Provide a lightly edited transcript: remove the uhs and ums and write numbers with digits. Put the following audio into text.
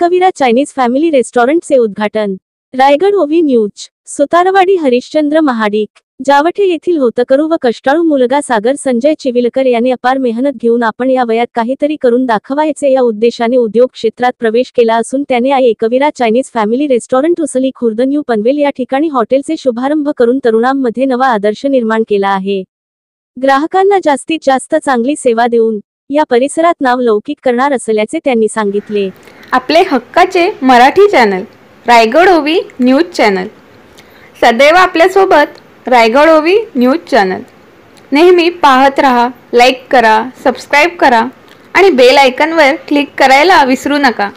Ekvira Chinese family रेस्टॉरंटचे उद्घाटन। रायगड ओवी news. Sutarwadi Harishchandra Mahadik. जावठे येथील होतकरू व कष्टाळू मुलगा सागर संजय चिविलकर याने अपार मेहनत घेऊन आपण या वयात काहीतरी करून दाखवायचे या उद्देशाने उद्योग क्षेत्रात प्रवेश केला असून त्याने Ekvira Chinese family restaurant Usli Khurd New Panvel या ठिकाणी हॉटेलचे शुभारंभ करून तरुणांमध्ये नवा आदर्श निर्माण केला आहे। ग्राहकांना जास्तीत जास्त चांगली सेवा देऊन या परिसरात नाव लौकिक करणार असल्याचे त्यांनी सांगितले। आपले हक्काचे मराठी चॅनल रायगड ओवी न्यूज चॅनल सदैव आपल्या सोबत। रायगड ओवी न्यूज चॅनल नेहमी पाहत रहा, लाईक करा, सबस्क्राइब करा आणि बेल आयकॉनवर क्लिक करायला विसरू नका।